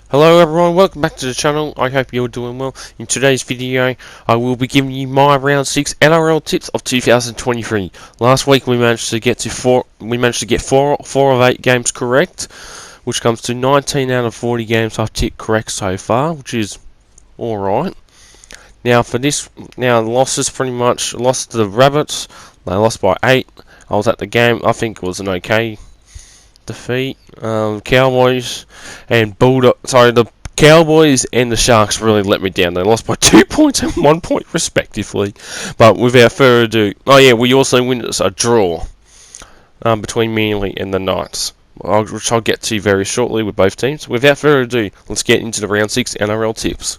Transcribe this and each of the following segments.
Hello everyone, welcome back to the channel. I hope you're doing well. In today's video, I will be giving you my round 6 NRL tips of 2023. Last week we managed to get four of 8 games correct, which comes to 19 out of 40 games I've tipped correct so far, which is alright. Now losses pretty much lost to the Rabbits. They lost by 8. I was at the game. I think it was an okay defeat. Cowboys and Bulldogs. Sorry, the Cowboys and the Sharks really let me down. They lost by 2 points and 1 point respectively. But without further ado, we also witnessed a draw between Manly and the Knights, which I'll get to very shortly with both teams. Without further ado, let's get into the round 6 NRL tips.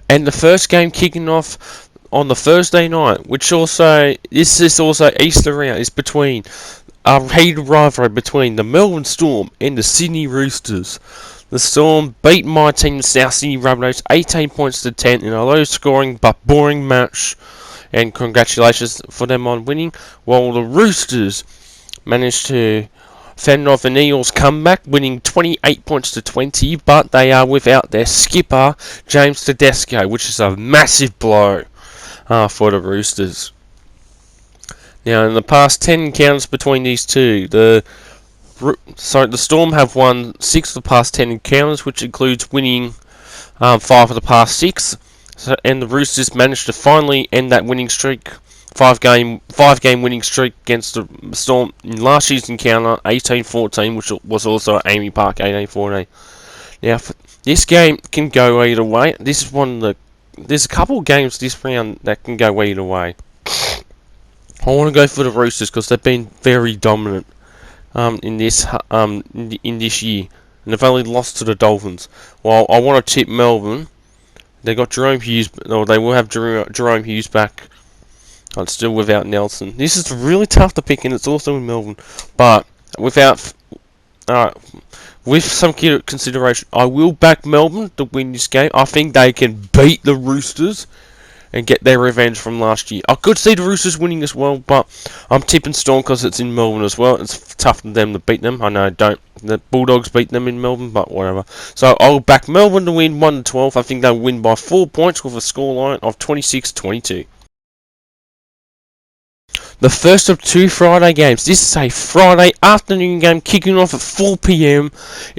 And the first game kicking off on the Thursday night, this is also Easter round, is between a heated rivalry between the Melbourne Storm and the Sydney Roosters. The Storm beat my team, the South Sydney Rabbitohs, 18 points to 10 in a low-scoring but boring match, and congratulations for them on winning. While the Roosters managed to fend off an Eels comeback, winning 28 points to 20, but they are without their skipper, James Tedesco, which is a massive blow for the Roosters. Now, in the past 10 encounters between these two, the Storm have won 6 of the past 10 encounters, which includes winning 5 of the past 6. And the Roosters managed to finally end that winning streak, 5-game winning streak against the Storm in last year's encounter, 18-14, which was also at Amy Park, 18-14. Now, this game can go either way. There's a couple of games this round that can go either way. I want to go for the Roosters because they've been very dominant in this year, and they've only lost to the Dolphins. While I want to tip Melbourne, they got Jerome Hughes, or they will have Jerome Hughes back. It's still without Nelson. This is really tough to pick, and it's also in Melbourne. But with some consideration, I will back Melbourne to win this game. I think they can beat the Roosters and get their revenge from last year. I could see the Roosters winning as well, but I'm tipping Storm because it's in Melbourne as well. It's tough for them to beat them. I know the Bulldogs beat them in Melbourne, but whatever. So I'll back Melbourne to win 1-12. I think they'll win by 4 points with a scoreline of 26-22. The first of 2 Friday games. This is a Friday afternoon game kicking off at 4 PM.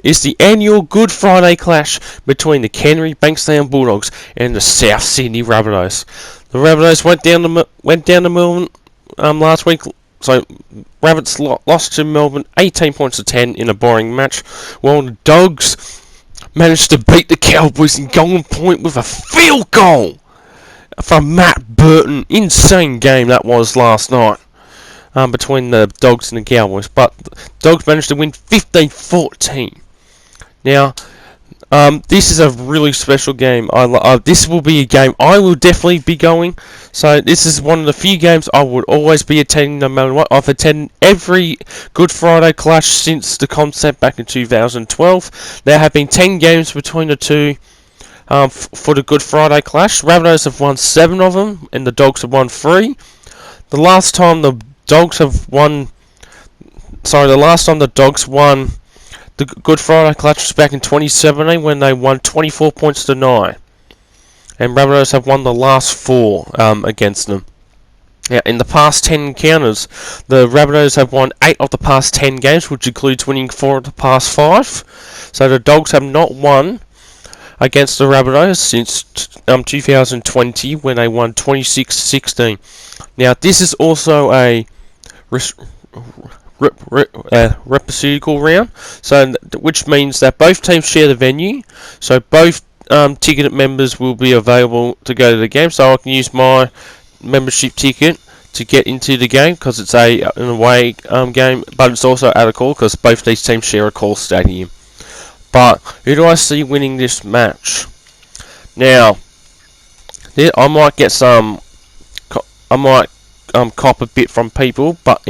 It's the annual Good Friday clash between the Canterbury Bankstown Bulldogs and the South Sydney Rabbitohs. The Rabbitohs went down to Melbourne last week. So Rabbits lost to Melbourne 18 points to 10 in a boring match, while the Dogs managed to beat the Cowboys in Golden Point with a field goal from Matt Burton. Insane game that was last night between the Dogs and the Cowboys, but the Dogs managed to win 15-14. Now, this is a really special game. This will be a game I will definitely be going. So this is one of the few games I would always be attending no matter what. I've attended every Good Friday clash since the concept back in 2012. There have been 10 games between the two. For the Good Friday clash, Rabbitohs have won 7 of them, and the Dogs have won 3. The last time the Dogs won the Good Friday clash was back in 2017 when they won 24 points to 9, and Rabbitohs have won the last 4 against them. Now, in the past 10 encounters, the Rabbitohs have won 8 of the past 10 games, which includes winning 4 of the past 5. So the Dogs have not won against the Rabbitohs since 2020 when they won 26-16. Now, this is also a reciprocal round, which means that both teams share the venue. So both ticketed members will be available to go to the game. So I can use my membership ticket to get into the game because it's an away game, but it's also at a call because both these teams share a call stadium. But who do I see winning this match? Now, I might get cop a bit from people, but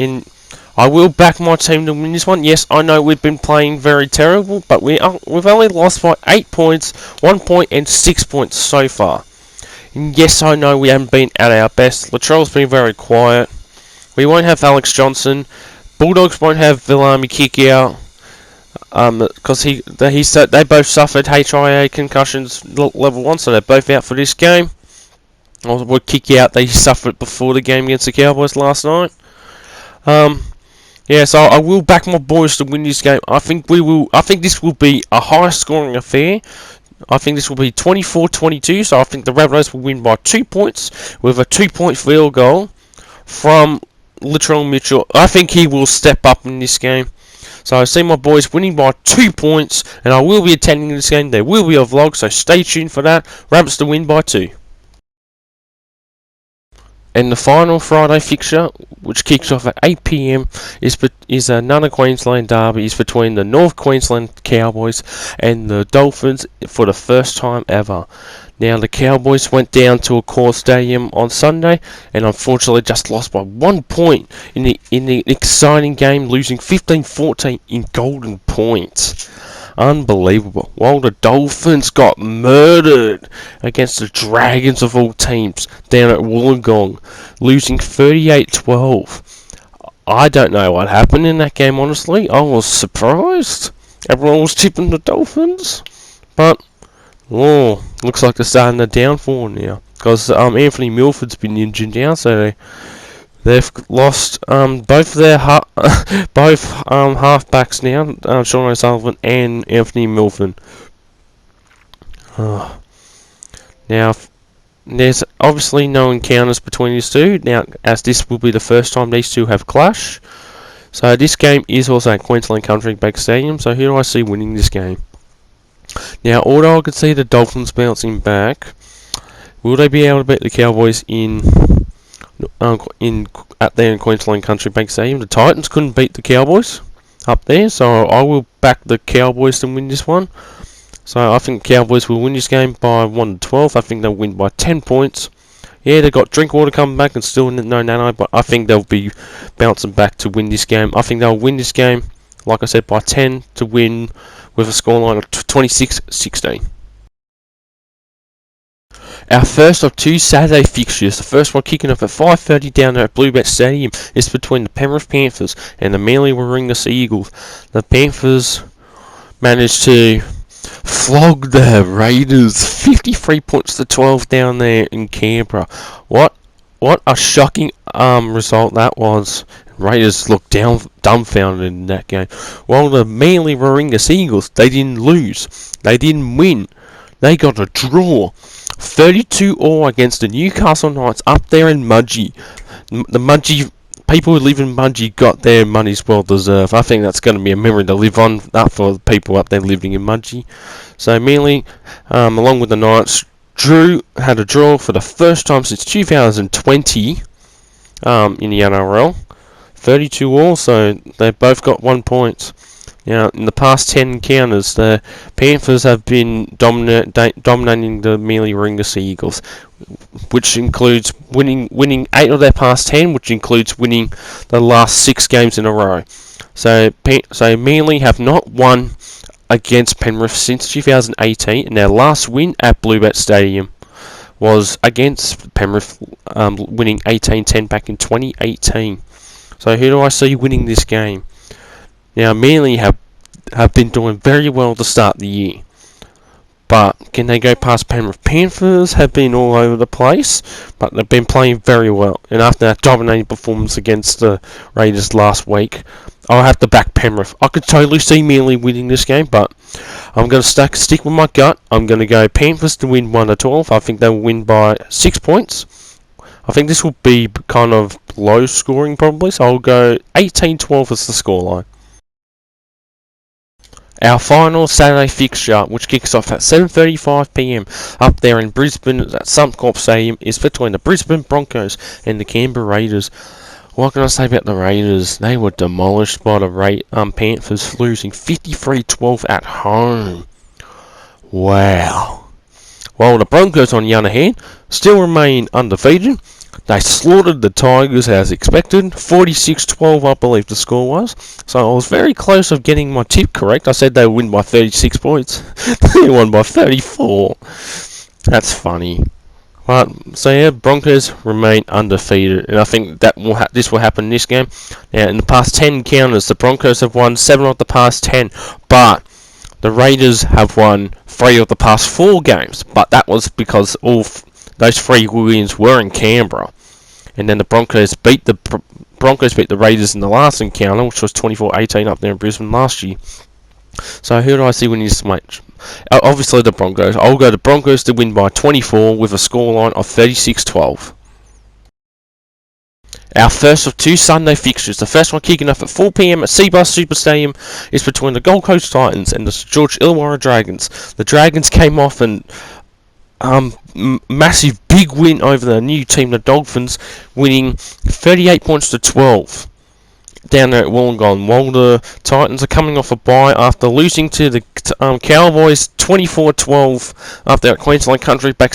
I will back my team to win this one. Yes, I know we've been playing very terrible, but we've only lost by 8 points, 1 point, and 6 points so far. And yes, I know we haven't been at our best. Latrell's been very quiet. We won't have Alex Johnson. Bulldogs won't have Villami kick out. Because they both suffered HIA concussions level 1, so they're both out for this game. We'll kick out. They suffered before the game against the Cowboys last night. Yeah, so I will back my boys to win this game. I think this will be a high-scoring affair. I think this will be 24-22. So I think the Rabbitohs will win by 2 points with a 2-point field goal from Latrell Mitchell. I think he will step up in this game. So I see my boys winning by 2 points, and I will be attending this game. There will be a vlog, so stay tuned for that. Rabbits to win by 2. And the final Friday fixture, which kicks off at 8 p.m, is another Queensland derby. Is between the North Queensland Cowboys and the Dolphins for the first time ever. Now, the Cowboys went down to Accor Stadium on Sunday and unfortunately just lost by 1 point in the exciting game, losing 15-14 in golden points. Unbelievable. While the Dolphins got murdered against the Dragons of all teams down at Wollongong, losing 38-12. I don't know what happened in that game, honestly. I was surprised. Everyone was tipping the Dolphins. But, looks like they're starting the downfall now. Because Anthony Milford's been injured now, so they've lost both their halfbacks now, Sean O'Sullivan and Anthony Milford. Now, there's obviously no encounters between these two, now, as this will be the first time these two have clashed. So this game is also at Queensland Country Bank Stadium, so who do I see winning this game? Now, although I could see the Dolphins bouncing back, will they be able to beat the Cowboys up there in Queensland Country Bank Stadium? The Titans couldn't beat the Cowboys up there, so I will back the Cowboys to win this one. So I think Cowboys will win this game by 1-12. I think they'll win by 10 points. Yeah, they've got Drinkwater coming back and still no Nano, but I think they'll be bouncing back to win this game. I think they'll win this game, like I said, by 10 to win with a scoreline of 26-16. Our first of 2 Saturday fixtures, the first one kicking off at 5:30 down there at Bluebet Stadium, is between the Penrith Panthers and the Manly Warringah Eagles. The Panthers managed to flog the Raiders 53-12 down there in Canberra. What a shocking result that was. Raiders looked dumbfounded in that game. While the Manly Warringah Eagles, they didn't lose. They didn't win. They got a draw. 32-all against the Newcastle Knights up there in Mudgee. The Mudgee people who live in Mudgee got their money's well deserved. I think that's going to be a memory to live on up for the people up there living in Mudgee. So Manly, along with the Knights, had a draw for the first time since 2020 in the NRL. 32-all, so they both got 1 point. Now, in the past 10 encounters, the Panthers have been dominating the Manly Warringah Eagles, which includes winning 8 of their past 10, which includes winning the last 6 games in a row. So Manly have not won against Penrith since 2018, and their last win at Bluebet Stadium was against Penrith, winning 18-10 back in 2018. So who do I see winning this game? Now, Manly have been doing very well to start the year. But can they go past Penrith? Panthers have been all over the place, but they've been playing very well. And after that dominating performance against the Raiders last week, I'll have to back Penrith. I could totally see Manly winning this game, but I'm going to stick with my gut. I'm going to go Panthers to win 1-12. I think they'll win by 6 points. I think this will be kind of low scoring probably, so I'll go 18-12 as the scoreline. Our final Saturday fixture, which kicks off at 7:35 p.m. up there in Brisbane at Suncorp Stadium, is between the Brisbane Broncos and the Canberra Raiders. What can I say about the Raiders? They were demolished by the Panthers, losing 53-12 at home. Wow. While the Broncos, on the other hand, still remain undefeated. They slaughtered the Tigers as expected, 46-12 I believe the score was. So I was very close of getting my tip correct. I said they would win by 36 points. They won by 34. That's funny. Right, so yeah, Broncos remain undefeated, and I think that this will happen this game. Now, in the past 10 encounters, the Broncos have won 7 of the past 10, but the Raiders have won 3 of the past 4 games. But that was because those 3 wins were in Canberra, and then the Broncos beat the Raiders in the last encounter, which was 24-18 up there in Brisbane last year. So who do I see winning this match? Obviously the Broncos. I'll go the Broncos to win by 24 with a scoreline of 36-12. Our first of 2 Sunday fixtures. The first one kicking off at 4 p.m. at Seabus Super Stadium is between the Gold Coast Titans and the St George Illawarra Dragons. The Dragons came off an massive big win over the new team, the Dolphins, winning 38 points to 12. Down there at Wollongong, while the Titans are coming off a bye after losing to the Cowboys 24-12 up there at Queensland Country Bank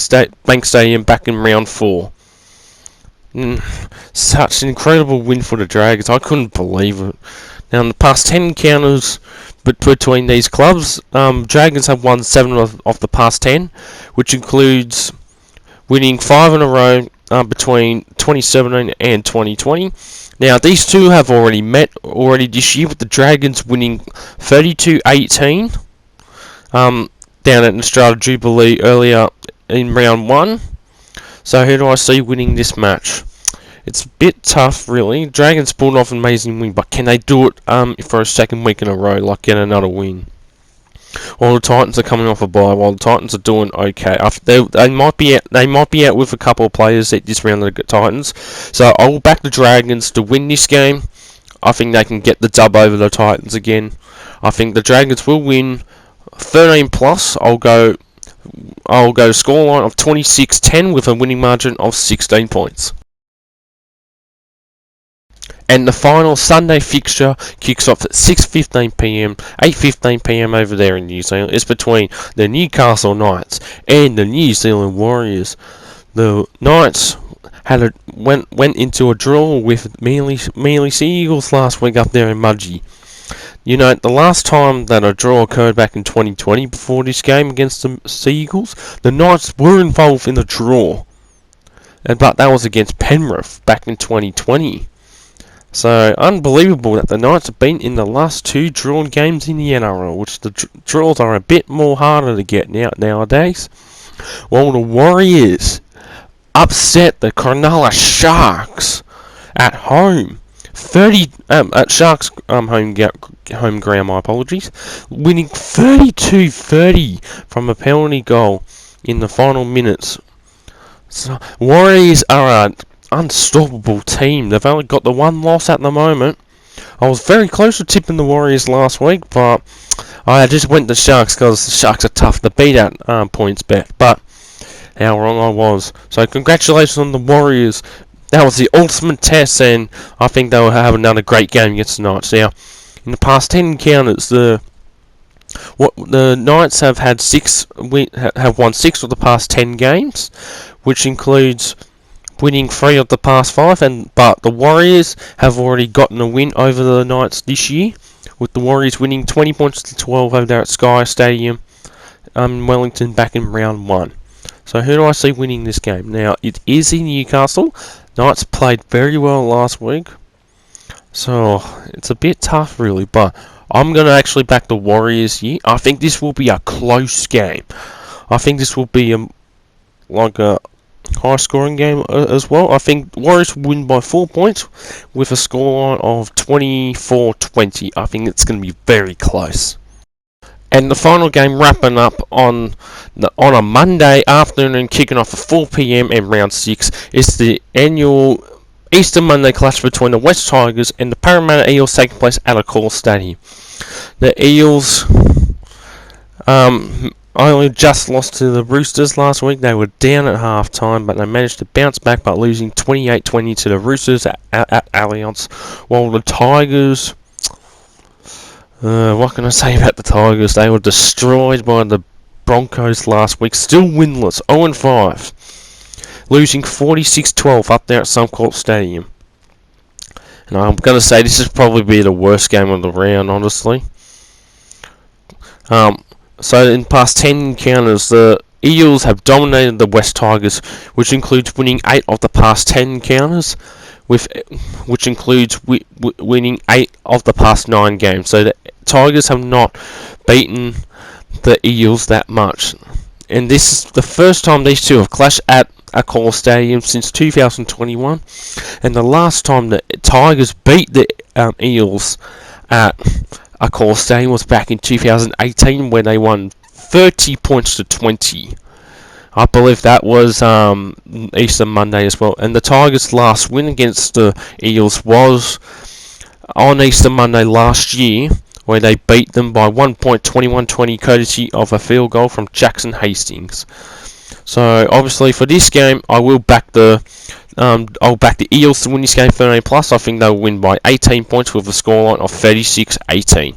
Stadium back in round 4. Such an incredible win for the Dragons, I couldn't believe it. Now in the past 10 encounters between these clubs, Dragons have won 7 of the past 10, which includes winning 5 in a row between 2017 and 2020. Now, these two have already met this year, with the Dragons winning 32-18 down at Australia Jubilee earlier in round 1. So who do I see winning this match? It's a bit tough, really. Dragons pulled off an amazing win, but can they do it for a second week in a row, like get another win? While the Titans are coming off a bye, while the Titans are doing okay, they might be out with a couple of players at this round of the Titans. So I will back the Dragons to win this game. I think they can get the dub over the Titans again. I think the Dragons will win 13 plus. I'll go scoreline of 26-10 with a winning margin of 16 points. And the final Sunday fixture kicks off at 6:15 p.m, 8:15 p.m. over there in New Zealand. It's between the Newcastle Knights and the New Zealand Warriors. The Knights went into a draw with Manly Sea Eagles last week up there in Mudgee. You know, the last time that a draw occurred back in 2020 before this game against the Sea Eagles, the Knights were involved in the draw. But that was against Penrith back in 2020. So, unbelievable that the Knights have been in the last 2 drawn games in the NRL, which the draws are a bit more harder to get nowadays. While the Warriors upset the Cronulla Sharks at home, at Sharks home ground, my apologies, winning 32-30 from a penalty goal in the final minutes. So, Warriors are a unstoppable team. They've only got the 1 loss at the moment. I was very close to tipping the Warriors last week, but I just went the Sharks because the Sharks are tough to beat at points bet. But how wrong I was. So congratulations on the Warriors. That was the ultimate test, and I think they will have another great game against the Knights. Now, in the past 10 encounters, the Knights have won 6 of the past 10 games, which includes winning 3 of the past 5, but the Warriors have already gotten a win over the Knights this year, with the Warriors winning 20 points to 12 over there at Sky Stadium, Wellington, back in round 1. So who do I see winning this game? Now, it is in Newcastle. Knights played very well last week, so it's a bit tough, really, but I'm going to actually back the Warriors here. I think this will be a close game. I think this will be a high scoring game as well. I think Warriors will win by 4 points with a scoreline of 24-20. I think it's going to be very close. And the final game wrapping up on a Monday afternoon, kicking off at 4 p.m. in round 6, is the annual Easter Monday clash between the West Tigers and the Parramatta Eels, taking place at Accor Stadium. The Eels only just lost to the Roosters last week. They were down at half time, but they managed to bounce back by losing 28-20 to the Roosters at Allianz. While the Tigers, what can I say about the Tigers? They were destroyed by the Broncos last week, still winless, 0-5, losing 46-12 up there at Suncorp Stadium. And I'm going to say this is probably be the worst game of the round, honestly. So in past 10 encounters, the Eels have dominated the West Tigers, which includes winning 8 of the past 10 encounters, which includes winning 8 of the past 9 games. So the Tigers have not beaten the Eels that much. And this is the first time these two have clashed at Accor Stadium since 2021. And the last time the Tigers beat the Eels at Accor Stadium was back in 2018 when they won 30 points to 20. I believe that was Easter Monday as well. And the Tigers' last win against the Eels was on Easter Monday last year, where they beat them by 1 point, 21-20, courtesy of a field goal from Jackson Hastings. So obviously for this game, I'll back the Eels to win this game 13+. I think they'll win by 18 points with a scoreline of 36-18.